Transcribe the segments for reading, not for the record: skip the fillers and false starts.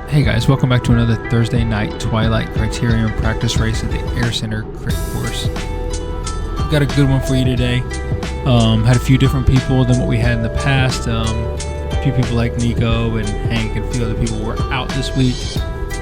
Hey guys, welcome back to another Thursday night Twighlight Criterium practice race at the Air Center Crit Course. We've got a good one for you today. Had a few different people than what we had in the past. A few people like Nico and Hank and a few other people were out this week.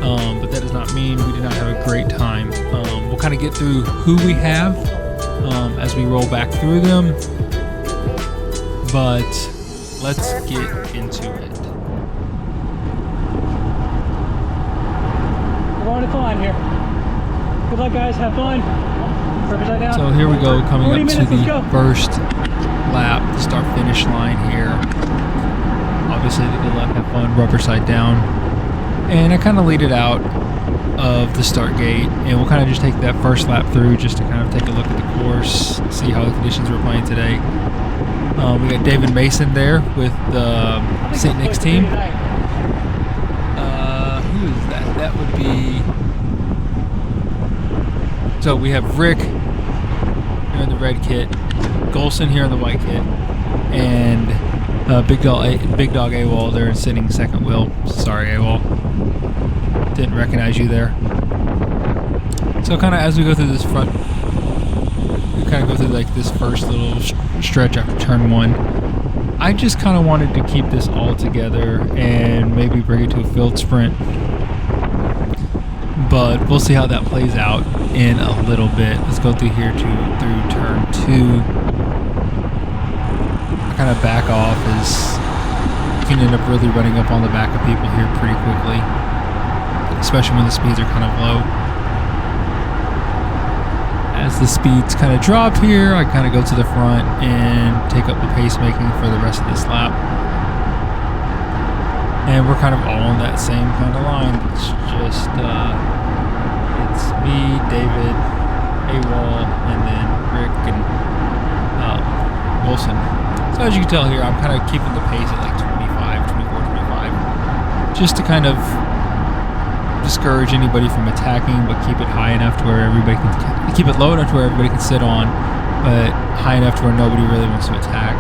But that does not mean we did not have a great time. We'll kind of get through who we have as we roll back through them. But let's get into it. We're going to climb here. Good luck, guys. Have fun. Down. So here we go, coming up to the first lap, the start-finish line here. Obviously, the good luck, have fun, rubber side down. And I kind of lead it out of the start gate, and we'll kind of just take that first lap through just to kind of take a look at the course, see how the conditions we're playing today. We got David Mason there with the St. Nick's team. Who is that? That would be... So we have Rick here in the red kit, Golson here in the white kit, and Big Dog AWOL there sitting second wheel. Sorry, AWOL. Didn't recognize you there. So kind of as we go through this front, we kind of go through like this first little stretch after turn one. I just kind of wanted to keep this all together and maybe bring it to a field sprint. But we'll see how that plays out in a little bit. Let's go through here through turn two. I kind of back off as you can end up really running up on the back of people here pretty quickly, especially when the speeds are kind of low. As the speeds kind of drop here, I kind of go to the front and take up the pace making for the rest of this lap. And we're kind of all on that same kind of line. It's just it's me, David, AWOL, and then Rick and Wilson. So as you can tell here, I'm kind of keeping the pace at like 25, just to kind of discourage anybody from attacking, but keep it high enough to where everybody can keep it low enough to where everybody can sit on, but high enough to where nobody really wants to attack.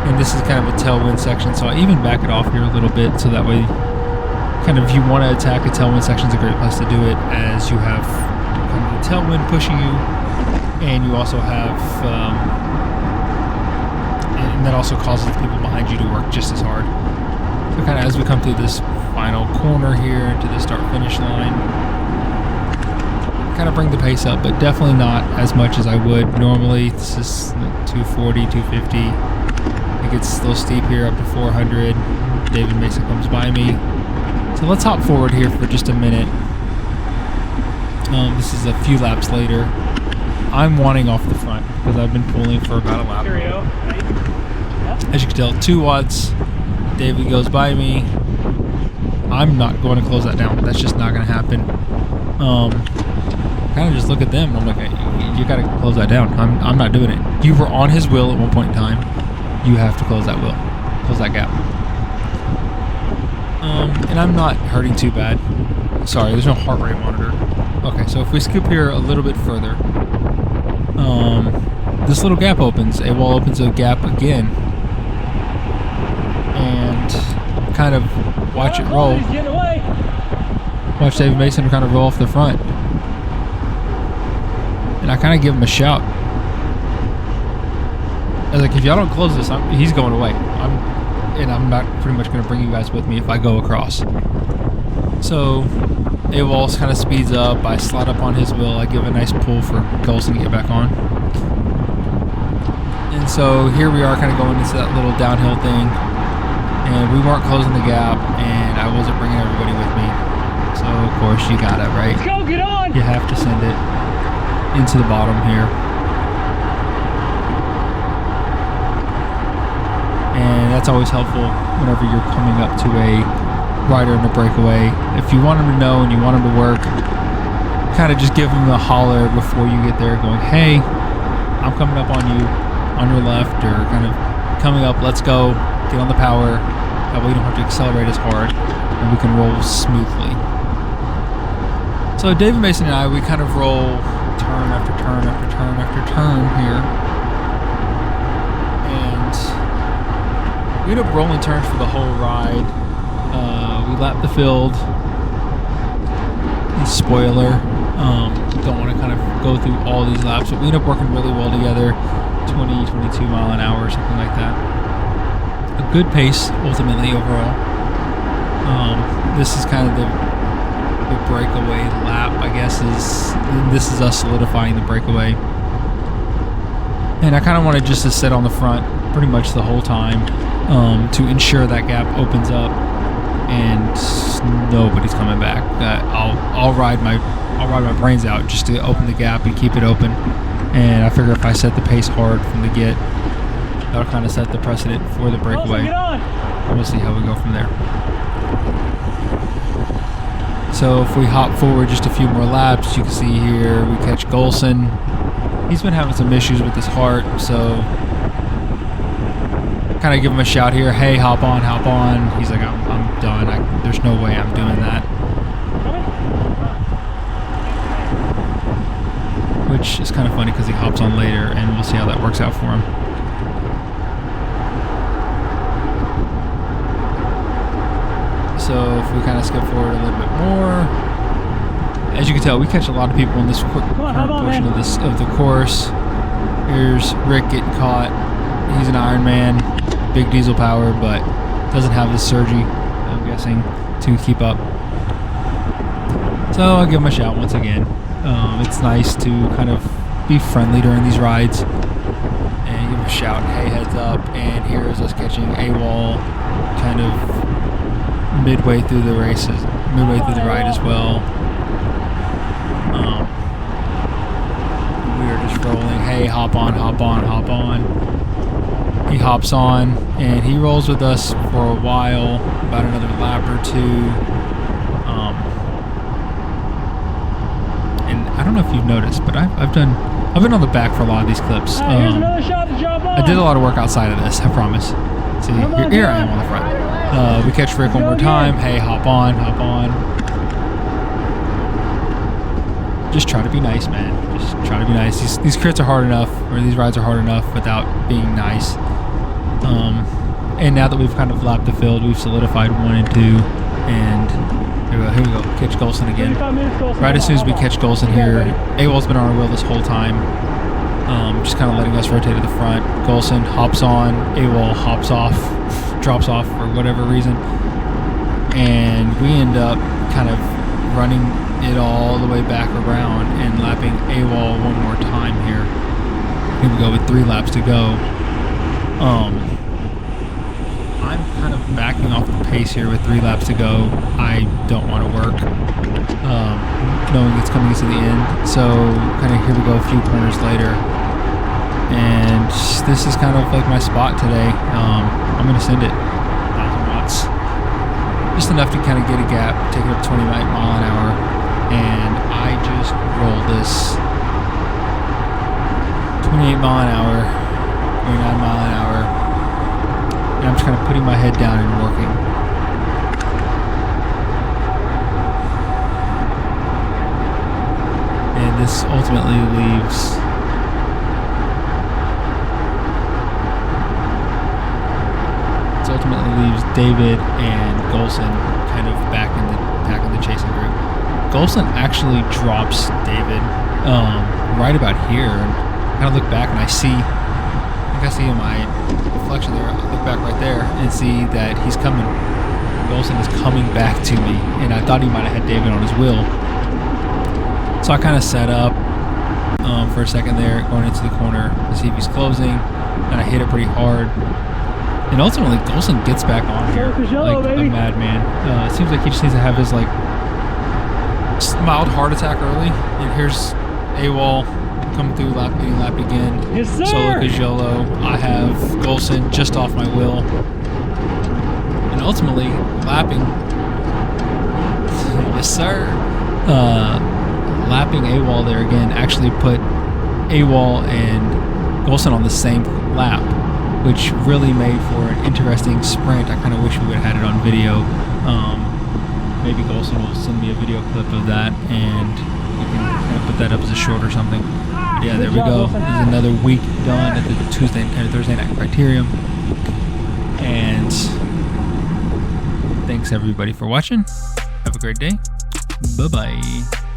And this is kind of a tailwind section, so I even back it off here a little bit, so that way, kind of, if you want to attack a tailwind section, is a great place to do it, as you have kind of the tailwind pushing you, and you also have, and that also causes the people behind you to work just as hard. So kind of as we come through this final corner here into the start-finish line, kind of bring the pace up, but definitely not as much as I would normally. This is 240, 250. It gets a little steep here up to 400. David Mason comes by me. So let's hop forward here for just a minute. This is a few laps later. I'm wanting off the front because I've been pulling for about a lap. As you can tell, 2 watts. David goes by me. I'm not going to close that down. That's just not going to happen. Kind of just look at them and I'm like, hey, you got to close that down. I'm not doing it. You were on his wheel at one point in time. You have to close that wheel. Close that gap. And I'm not hurting too bad. Sorry, there's no heart rate monitor. Okay, so if we skip here a little bit further, this little gap opens. AWOL opens a gap again. And kind of watch it roll. Watch David Mason kind of roll off the front. And I kind of give him a shout. I was like, if y'all don't close this, he's going away. I'm not pretty much going to bring you guys with me if I go across. So AWOL kind of speeds up. I slide up on his wheel. I give a nice pull for Golson to get back on. And so here we are kind of going into that little downhill thing. And we weren't closing the gap, and I wasn't bringing everybody with me. So, of course, you got it, right? Let's go, get on! You have to send it into the bottom here. And that's always helpful whenever you're coming up to a rider in a breakaway. If you want them to know and you want them to work, kind of just give them a holler before you get there going, hey, I'm coming up on you, on your left, or kind of coming up, let's go, get on the power. That way you don't have to accelerate as hard, and we can roll smoothly. So David Mason and I, we kind of roll turn after turn after turn after turn here. And we end up rolling turns for the whole ride. We we lapped the field. Spoiler, don't want to kind of go through all these laps, but we end up working really well together. 20, 22 mile an hour, something like that. A good pace, ultimately, overall. This is kind of the breakaway lap, I guess. This is us solidifying the breakaway. And I kind of wanted just to sit on the front pretty much the whole time to ensure that gap opens up and nobody's coming back. I'll ride my brains out just to open the gap and keep it open. And I figure if I set the pace hard from the get, that'll kind of set the precedent for the breakaway. And we'll see how we go from there. So if we hop forward just a few more laps, you can see here we catch Golson. He's been having some issues with his heart, so kind of give him a shout here. Hey, hop on, hop on. He's like, I'm done. There's no way I'm doing that. Which is kind of funny because he hops on later, and we'll see how that works out for him. So if we kind of skip forward a little bit more, as you can tell, we catch a lot of people in this current portion of the course. Here's Rick getting caught. He's an Iron Man, big diesel power, but doesn't have the surgery, I'm guessing, to keep up. So I'll give him a shout once again. It's nice to kind of be friendly during these rides and give him a shout, hey, heads up. And here is us catching AWOL kind of midway through the ride as well. We are just rolling, hey, hop on, hop on, hop on. He hops on and he rolls with us for a while, about another lap or two. And I don't know if you've noticed, but I've been on the back for a lot of these clips. Here's another shot to jump on. I did a lot of work outside of this, I promise. See, here I am on the front. We catch Rick one more time. Hey, hop on, hop on. Just try to be nice, man. Just try to be nice. These crits are hard enough, or these rides are hard enough without being nice. And now that we've kind of lapped the field, we've solidified 1 and 2, and here we go. Catch Golson again. Right as soon as we catch Golson here, AWOL's been on our wheel this whole time, just kind of letting us rotate to the front. Golson hops on, AWOL hops off, drops off for whatever reason, and we end up kind of running it all the way back around and lapping AWOL one more time here. Here we go with 3 laps to go. I'm kind of backing off the pace here with 3 laps to go. I don't want to work, knowing it's coming to the end. So kind of here we go a few corners later. And this is kind of like my spot today. I'm going to send it 1,000 watts. Just enough to kind of get a gap, take it up 29 mile an hour. And I just rolled this 28 mile an hour, 29 mile an hour. And I'm just kind of putting my head down and working. And this ultimately leaves David and Golson kind of back in the chasing group. Golson actually drops David right about here, and I kind of look back and I think I see in my reflection there, I look back right there and see that he's coming. Golson is coming back to me, and I thought he might have had David on his wheel. So I kind of set up for a second there, going into the corner to see if he's closing, and I hit it pretty hard. And ultimately, Golson gets back on here like a madman. It seems like he just needs to have his like mild heart attack early. And here's AWOL coming through, leading lap again. Yes, sir. Solo Cajolo. I have Golson just off my wheel. And ultimately, lapping. Yes, sir. Lapping AWOL there again actually put AWOL and Golson on the same lap, which really made for an interesting sprint. I kind of wish we would have had it on video. Maybe Golson will send me a video clip of that, and we can kind of put that up as a short or something. But yeah, there we go. This is another week done at the Thursday night criterium, and Thanks everybody for watching. Have a great day. Bye-bye.